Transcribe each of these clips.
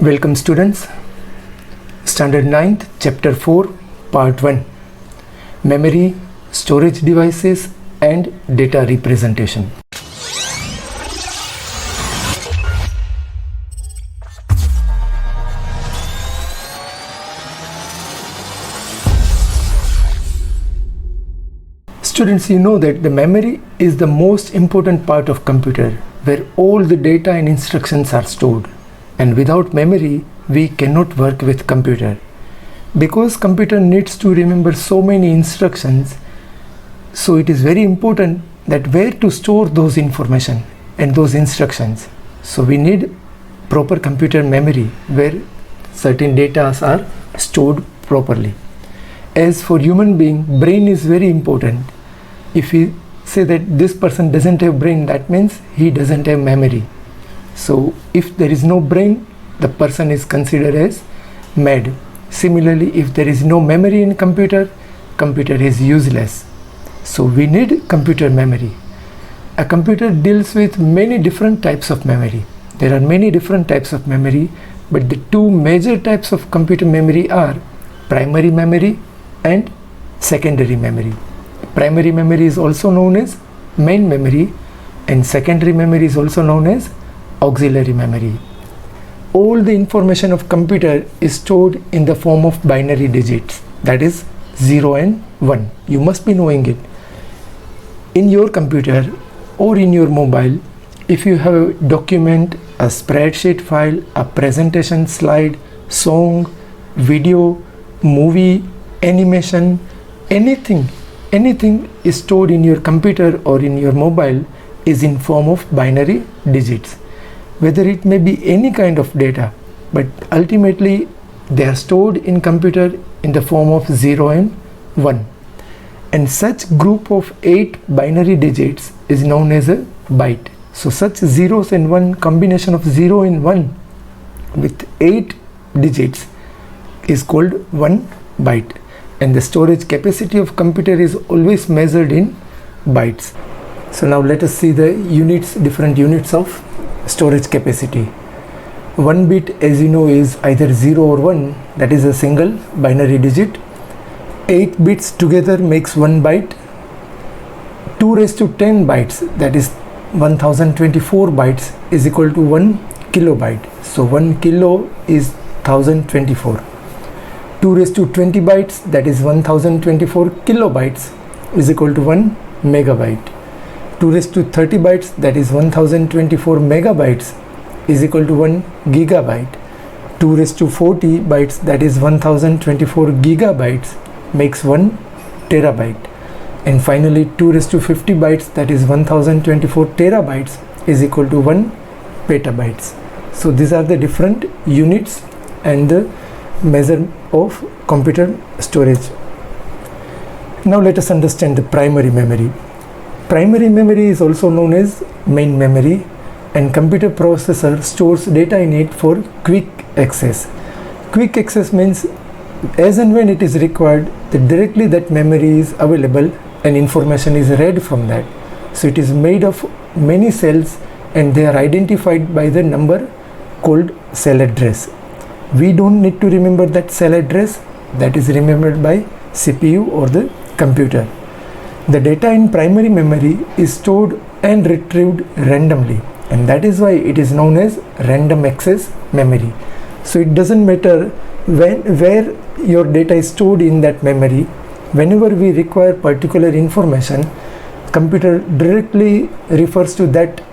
Welcome students, Standard 9th, Chapter 4, Part 1, Memory, Storage Devices and Data Representation. Students, you know that the memory is the most important part of computer where all the data and instructions are stored. And without memory, we cannot work with computer. Because computer needs to remember so many instructions, so it is very important that where to store those information and those instructions. So we need proper computer memory where certain data are stored properly. As for human being, brain is very important. If we say that this person doesn't have brain, that means he doesn't have memory. So if there is no brain, the person is considered as mad. Similarly, if there is no memory in computer, computer is useless. So we need computer memory. A computer deals with many different types of memory. There are many different types of memory, but the two major types of computer memory are primary memory and secondary memory. Primary memory is also known as main memory, and secondary memory is also known as auxiliary memory. All the information of computer is stored in the form of binary digits, that is 0 and 1. You must be knowing it. In your computer or in your mobile, if you have a document, a spreadsheet file, a presentation slide, song, video, movie, animation, anything is stored in your computer or in your mobile is in form of binary digits. Whether it may be any kind of data, but ultimately they are stored in computer in the form of 0 and 1. And such group of 8 binary digits is known as a byte. So such zeros and 1, combination of 0 and 1 with 8 digits is called 1 byte. And the storage capacity of computer is always measured in bytes. So now let us see the different units of storage capacity. 1 bit, as you know, is either 0 or 1, that is a single binary digit. 8 bits together makes 1 byte. 2 raised to 10 bytes, that is 1024 bytes, is equal to 1 kilobyte. So 1 kilo is 1024. 2 raised to 20 bytes, that is 1024 kilobytes, is equal to 1 megabyte. 2 raised to 30 bytes, that is 1024 megabytes, is equal to 1 gigabyte. 2 raised to 40 bytes, that is 1024 gigabytes, makes 1 terabyte. And finally 2 raised to 50 bytes, that is 1024 terabytes, is equal to 1 petabytes. So these are the different units and the measure of computer storage. Now let us understand the primary memory. Primary memory is also known as main memory, and computer processor stores data in it for quick access. Quick access means as and when it is required, directly that memory is available and information is read from that. So it is made of many cells and they are identified by the number called cell address. We don't need to remember that cell address, that is remembered by CPU or the computer. The data in primary memory is stored and retrieved randomly, and that is why it is known as random access memory. So it doesn't matter where your data is stored in that memory. Whenever we require particular information, computer directly refers to that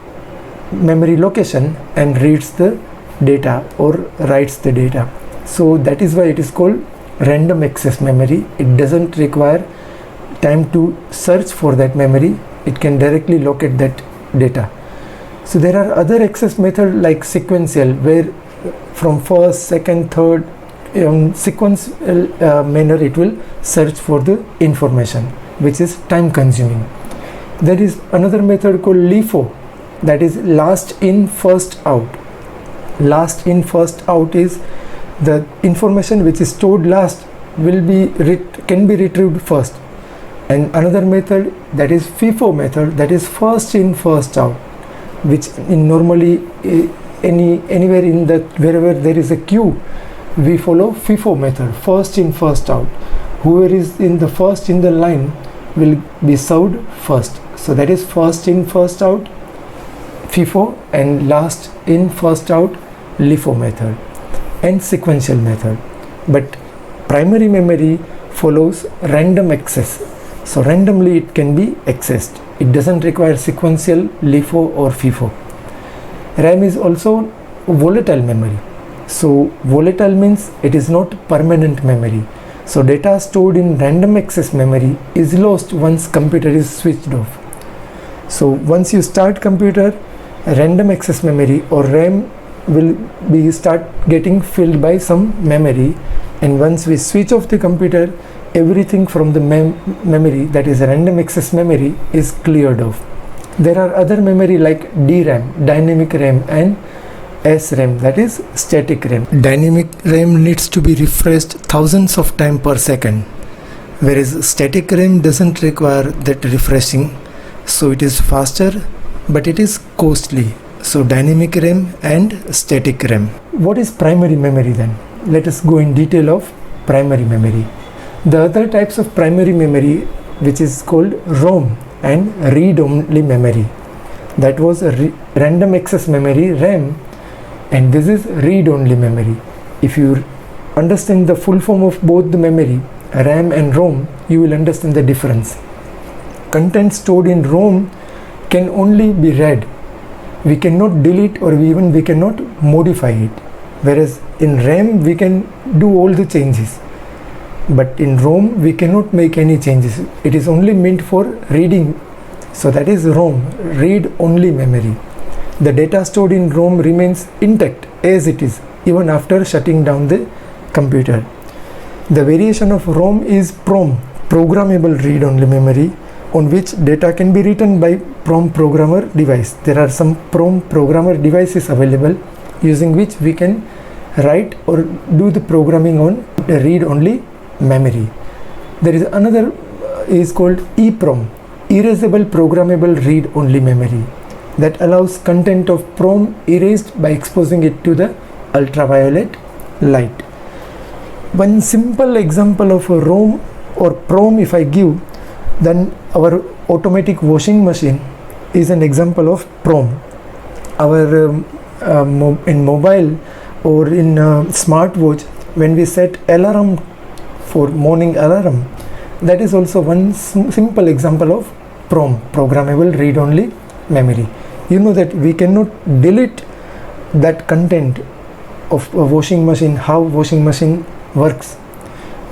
memory location and reads the data or writes the data. So that is why it is called random access memory. It doesn't require time to search for that memory. It can directly locate that data. So there are other access methods like sequential, where from first, second, third sequential manner it will search for the information, which is time consuming. There is another method called LIFO, that is last in first out. Last in first out is the information which is stored last can be retrieved first. And another method, that is FIFO method, that is first in first out, which in normally anywhere in the wherever there is a queue, we follow FIFO method, first in first out. Whoever is in the first in the line will be served first. So that is first in first out FIFO, and last in first out LIFO method, and sequential method. But primary memory follows random access, so randomly it can be accessed. It doesn't require sequential, LIFO or FIFO. RAM is also volatile memory. So volatile means it is not permanent memory. So data stored in random access memory is lost once computer is switched off. So once you start computer, random access memory or RAM will be start getting filled by some memory, and once we switch off the computer, everything from the memory, that is random access memory, is cleared off. There are other memory like DRAM, dynamic RAM, and SRAM, that is static RAM. Dynamic RAM needs to be refreshed thousands of times per second, whereas static RAM doesn't require that refreshing, so it is faster but it is costly. So dynamic RAM and static RAM. What is primary memory then? Let us go in detail of primary memory. The other types of primary memory, which is called ROM and read-only memory. That was a random access memory, RAM, and this is read-only memory. If you understand the full form of both the memory, RAM and ROM, you will understand the difference. Content stored in ROM can only be read. We cannot delete or we cannot modify it. Whereas in RAM we can do all the changes. But in ROM we cannot make any changes. It is only meant for reading. So that is ROM, read-only memory. The data stored in ROM remains intact as it is even after shutting down the computer. The variation of ROM is PROM, programmable read-only memory, on which data can be written by PROM programmer device. There are some PROM programmer devices available using which we can write or do the programming on the read-only memory. There is another is called EPROM, erasable programmable read-only memory, that allows content of PROM erased by exposing it to the ultraviolet light. One simple example of a ROM or PROM if I give, then our automatic washing machine is an example of PROM. Our in mobile or in smartwatch, when we set alarm for morning alarm, that is also one simple example of PROM, programmable read-only memory. You know that we cannot delete that content of a washing machine, how washing machine works,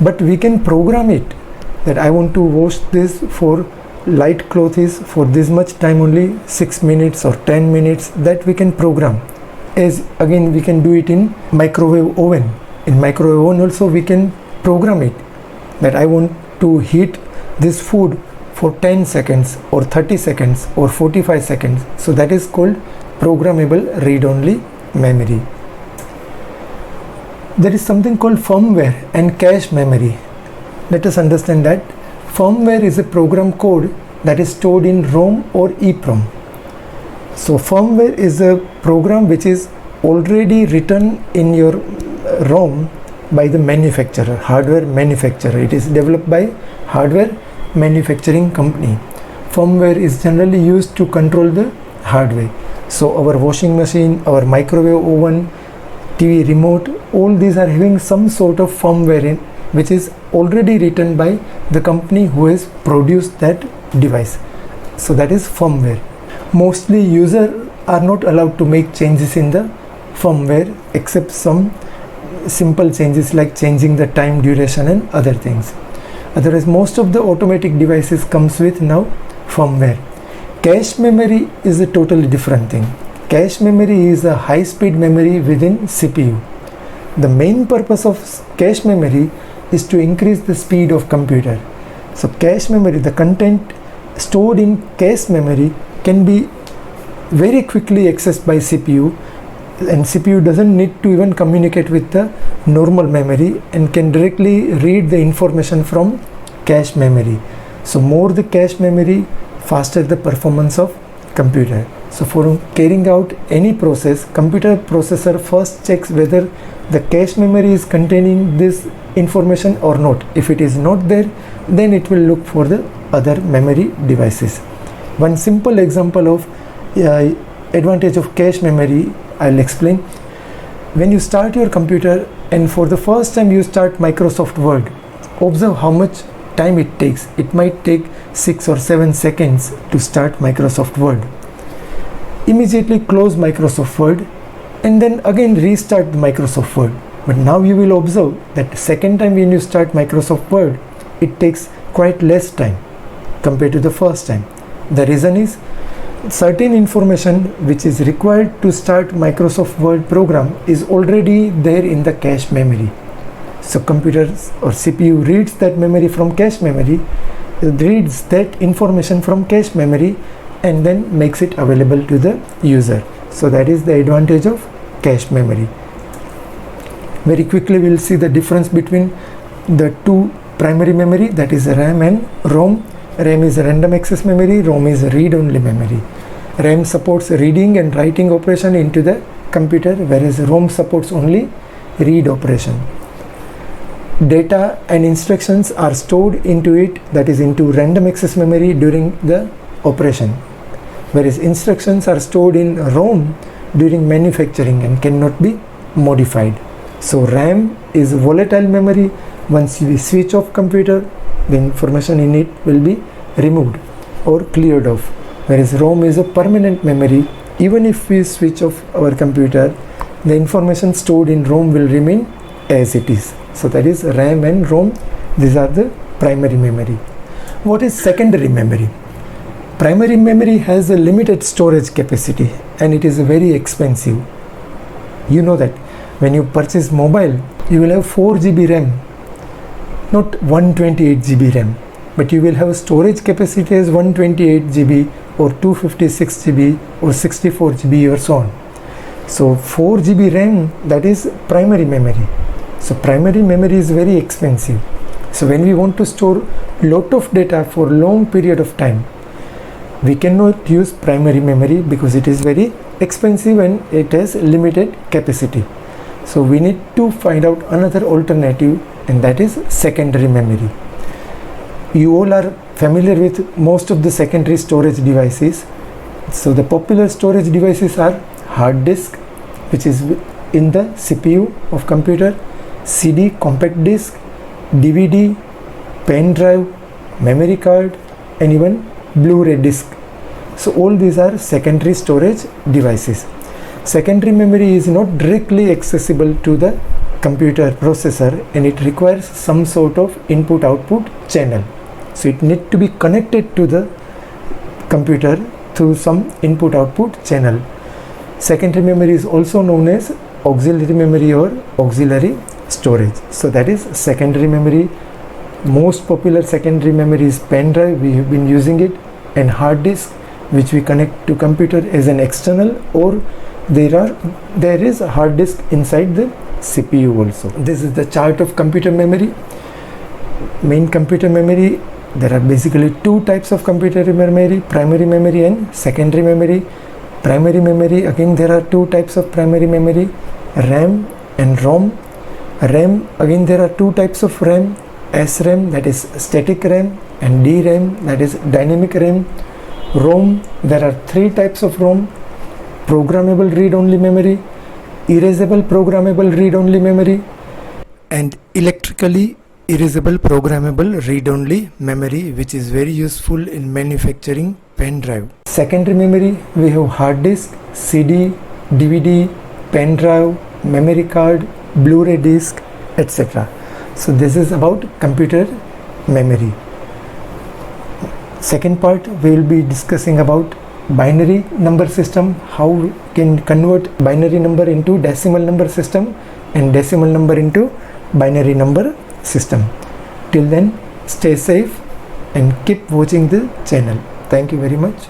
but we can program it that I want to wash this for light clothes for this much time only, 6 minutes or 10 minutes, that we can program. As again we can do it in microwave oven. In microwave oven also we can program it that I want to heat this food for 10 seconds or 30 seconds or 45 seconds. So that is called programmable read-only memory. There is something called firmware and cache memory. Let us understand that firmware is a program code that is stored in ROM or EPROM. So firmware is a program which is already written in your ROM by the manufacturer, hardware manufacturer. It is developed by hardware manufacturing company. Firmware is generally used to control the hardware. So our washing machine, our microwave oven, TV remote, all these are having some sort of firmware in which is already written by the company who has produced that device. So that is firmware. Mostly users are not allowed to make changes in the firmware except some simple changes like changing the time duration and other things. Otherwise most of the automatic devices comes with now firmware. Cache memory is a totally different thing. Cache memory is a high speed memory within CPU. The main purpose of cache memory is to increase the speed of computer. So cache memory, the content stored in cache memory can be very quickly accessed by CPU, and CPU doesn't need to even communicate with the normal memory and can directly read the information from cache memory. So more the cache memory, faster the performance of computer. So for carrying out any process, computer processor first checks whether the cache memory is containing this information or not. If it is not there, then it will look for the other memory devices. One simple example of advantage of cache memory I'll explain. When you start your computer and for the first time you start Microsoft Word, observe how much time it takes. It might take 6 or 7 seconds to start Microsoft Word. Immediately close Microsoft Word and then again restart the Microsoft Word. But now you will observe that the second time when you start Microsoft Word, it takes quite less time compared to the first time. The reason is certain information which is required to start Microsoft Word program is already there in the cache memory. So computers or CPU reads that memory from cache memory, reads that information from cache memory and then makes it available to the user. So that is the advantage of cache memory. Very quickly we will see the difference between the two primary memory, that is RAM and ROM. RAM is random access memory, ROM is read-only memory. RAM supports reading and writing operation into the computer, whereas ROM supports only read operation. Data and instructions are stored into it, that is into random access memory during the operation, whereas instructions are stored in ROM during manufacturing and cannot be modified. So RAM is volatile memory. Once we switch off computer, the information in it will be removed or cleared off, whereas ROM is a permanent memory. Even if we switch off our computer, the information stored in ROM will remain as it is. So that is RAM and ROM. These are the primary memory. What is secondary memory? Primary memory has a limited storage capacity and it is very expensive. You know that when you purchase mobile, you will have 4 GB RAM, not 128 GB RAM, but you will have a storage capacity as 128 GB or 256 GB or 64 GB or so on. So 4 GB RAM, that is primary memory. So primary memory is very expensive. So when we want to store lot of data for long period of time, we cannot use primary memory because it is very expensive and it has limited capacity. So we need to find out another alternative, and that is secondary memory. You all are familiar with most of the secondary storage devices. So the popular storage devices are hard disk, which is in the CPU of computer, CD, compact disk, DVD, pen drive, memory card, and even Blu-ray disc. So all these are secondary storage devices. Secondary memory is not directly accessible to the computer processor and it requires some sort of input-output channel. So it needs to be connected to the computer through some input-output channel. Secondary memory is also known as auxiliary memory or auxiliary storage. So that is secondary memory. Most popular secondary memory is pen drive, we have been using it, and hard disk, which we connect to computer as an external, or there is a hard disk inside the CPU also. This is the chart of computer memory. Main computer memory, there are basically two types of computer memory, primary memory and secondary memory. Primary memory, again there are two types of primary memory, RAM and ROM. RAM, again there are two types of RAM, SRAM, that is static RAM, and DRAM, that is dynamic RAM. ROM, there are three types of ROM: programmable read-only memory, erasable programmable read-only memory, and electrically erasable programmable read-only memory, which is very useful in manufacturing pen drive. Secondary memory, we have hard disk, CD, DVD, pen drive, memory card, Blu-ray disc, etc. So this is about computer memory. Second part, we will be discussing about binary number system, how we can convert binary number into decimal number system and decimal number into binary number system. Till then, stay safe and keep watching the channel. Thank you very much.